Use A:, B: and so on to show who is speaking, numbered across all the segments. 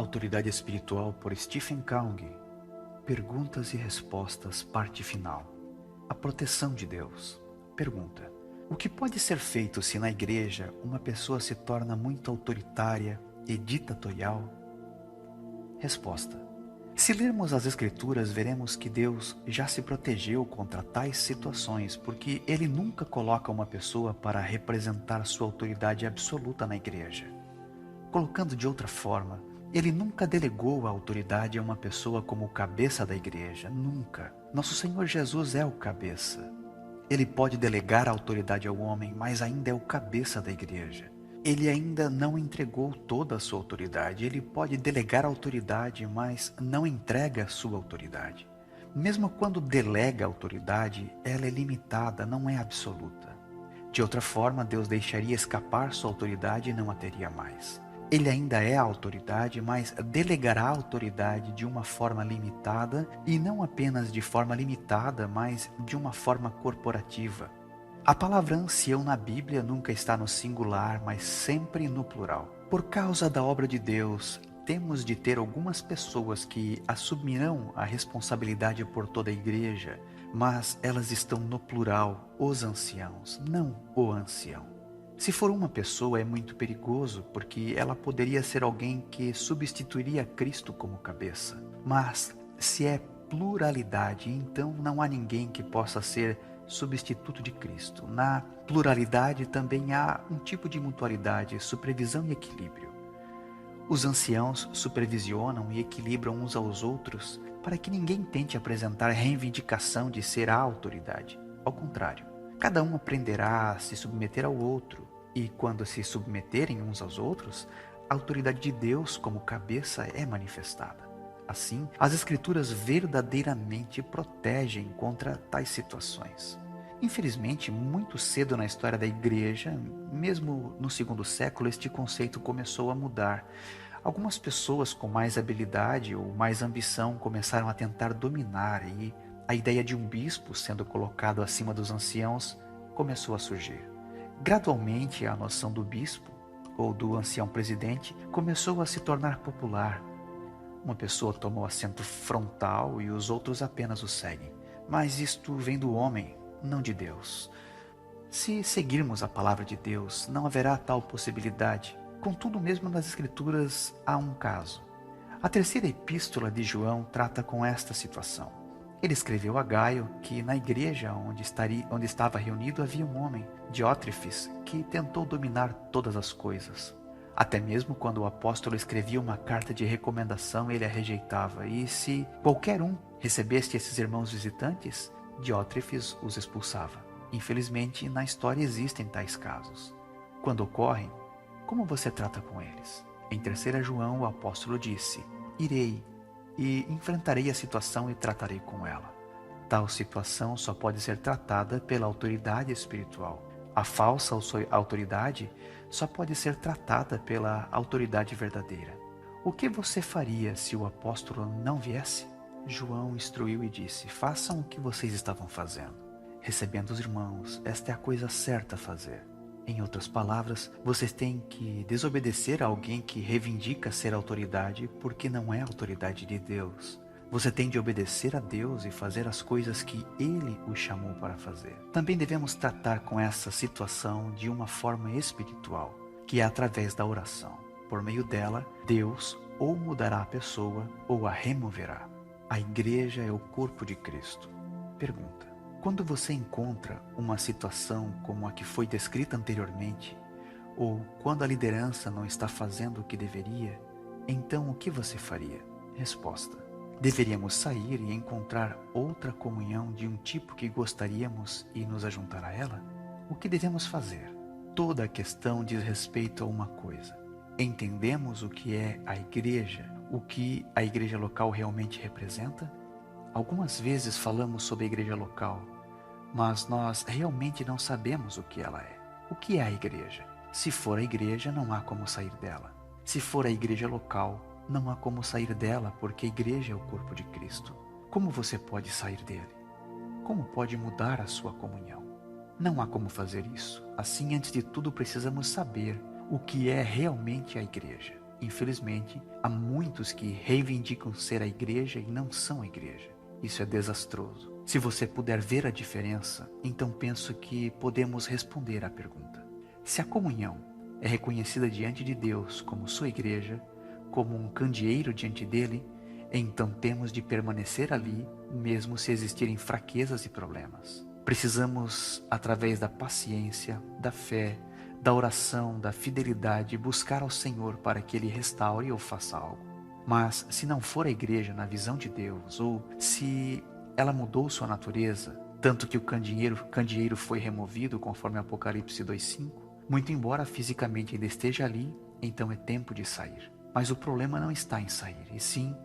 A: Autoridade Espiritual por Stephen Covey. Perguntas e respostas, parte final. A proteção de Deus. Pergunta: o que pode ser feito se na igreja uma pessoa se torna muito autoritária e ditatorial? Resposta: se lermos as Escrituras, veremos que Deus já se protegeu contra tais situações, porque Ele nunca coloca uma pessoa para representar sua autoridade absoluta na igreja. Colocando de outra forma, Ele nunca delegou a autoridade a uma pessoa como o cabeça da igreja, nunca. Nosso Senhor Jesus é o cabeça. Ele pode delegar a autoridade ao homem, mas ainda é o cabeça da igreja. Ele ainda não entregou toda a sua autoridade. Ele pode delegar a autoridade, mas não entrega a sua autoridade. Mesmo quando delega a autoridade, ela é limitada, não é absoluta. De outra forma, Deus deixaria escapar sua autoridade e não a teria mais. Ele ainda é a autoridade, mas delegará a autoridade de uma forma limitada, e não apenas de forma limitada, mas de uma forma corporativa. A palavra ancião na Bíblia nunca está no singular, mas sempre no plural. Por causa da obra de Deus, temos de ter algumas pessoas que assumirão a responsabilidade por toda a igreja, mas elas estão no plural, os anciãos, não o ancião. Se for uma pessoa, é muito perigoso, porque ela poderia ser alguém que substituiria Cristo como cabeça. Mas, se é pluralidade, então não há ninguém que possa ser substituto de Cristo. Na pluralidade também há um tipo de mutualidade, supervisão e equilíbrio. Os anciãos supervisionam e equilibram uns aos outros para que ninguém tente apresentar reivindicação de ser a autoridade. Ao contrário, cada um aprenderá a se submeter ao outro, e quando se submeterem uns aos outros, a autoridade de Deus como cabeça é manifestada. Assim, as Escrituras verdadeiramente protegem contra tais situações. Infelizmente, muito cedo na história da igreja, mesmo no segundo século, este conceito começou a mudar. Algumas pessoas com mais habilidade ou mais ambição começaram a tentar dominar, e a ideia de um bispo sendo colocado acima dos anciãos começou a surgir. Gradualmente, a noção do bispo, ou do ancião presidente, começou a se tornar popular. Uma pessoa toma o assento frontal e os outros apenas o seguem. Mas isto vem do homem, não de Deus. Se seguirmos a palavra de Deus, não haverá tal possibilidade. Contudo, mesmo nas Escrituras, há um caso. A terceira epístola de João trata com esta situação. Ele escreveu a Gaio que na igreja onde estava reunido havia um homem, Diótrefes, que tentou dominar todas as coisas. Até mesmo quando o apóstolo escrevia uma carta de recomendação, ele a rejeitava. E se qualquer um recebesse esses irmãos visitantes, Diótrefes os expulsava. Infelizmente, na história existem tais casos. Quando ocorrem, como você trata com eles? Em 3 João, o apóstolo disse: irei e enfrentarei a situação e tratarei com ela. Tal situação só pode ser tratada pela autoridade espiritual. A falsa autoridade só pode ser tratada pela autoridade verdadeira. O que você faria se o apóstolo não viesse? João instruiu e disse: façam o que vocês estavam fazendo. Recebendo os irmãos, esta é a coisa certa a fazer. Em outras palavras, vocês têm que desobedecer a alguém que reivindica ser autoridade, porque não é a autoridade de Deus. Você tem de obedecer a Deus e fazer as coisas que Ele o chamou para fazer. Também devemos tratar com essa situação de uma forma espiritual, que é através da oração. Por meio dela, Deus ou mudará a pessoa ou a removerá. A igreja é o corpo de Cristo. Pergunta: quando você encontra uma situação como a que foi descrita anteriormente, ou quando a liderança não está fazendo o que deveria, então o que você faria? Resposta: deveríamos sair e encontrar outra comunhão de um tipo que gostaríamos e nos ajuntar a ela? O que devemos fazer? Toda a questão diz respeito a uma coisa. Entendemos o que é a igreja, o que a igreja local realmente representa? Algumas vezes falamos sobre a igreja local, mas nós realmente não sabemos o que ela é. O que é a igreja? Se for a igreja, não há como sair dela. Se for a igreja local, não há como sair dela, porque a igreja é o corpo de Cristo. Como você pode sair dele? Como pode mudar a sua comunhão? Não há como fazer isso. Assim, antes de tudo, precisamos saber o que é realmente a igreja. infelizmente, há muitos que reivindicam ser a igreja e não são a igreja. Isso é desastroso. Se você puder ver a diferença, então penso que podemos responder à pergunta. Se a comunhão é reconhecida diante de Deus como sua igreja, como um candeeiro diante dele, então temos de permanecer ali, mesmo se existirem fraquezas e problemas. Precisamos, através da paciência, da fé, da oração, da fidelidade, buscar ao Senhor para que Ele restaure ou faça algo. Mas se não for a igreja na visão de Deus, ou se ela mudou sua natureza, tanto que o candeeiro foi removido, conforme Apocalipse 2:5, muito embora fisicamente ainda esteja ali, então é tempo de sair. Mas o problema não está em sair, e sim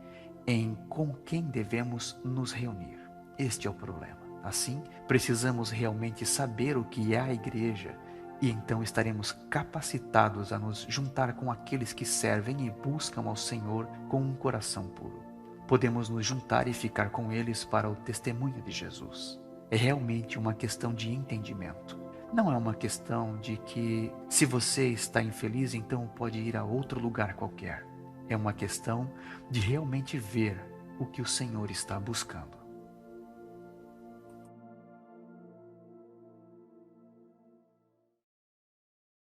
A: em com quem devemos nos reunir. Este é o problema. Assim, precisamos realmente saber o que é a igreja, e então estaremos capacitados a nos juntar com aqueles que servem e buscam ao Senhor com um coração puro. Podemos nos juntar e ficar com eles para o testemunho de Jesus. É realmente uma questão de entendimento. Não é uma questão de que, se você está infeliz, então pode ir a outro lugar qualquer. É uma questão de realmente ver o que o Senhor está buscando.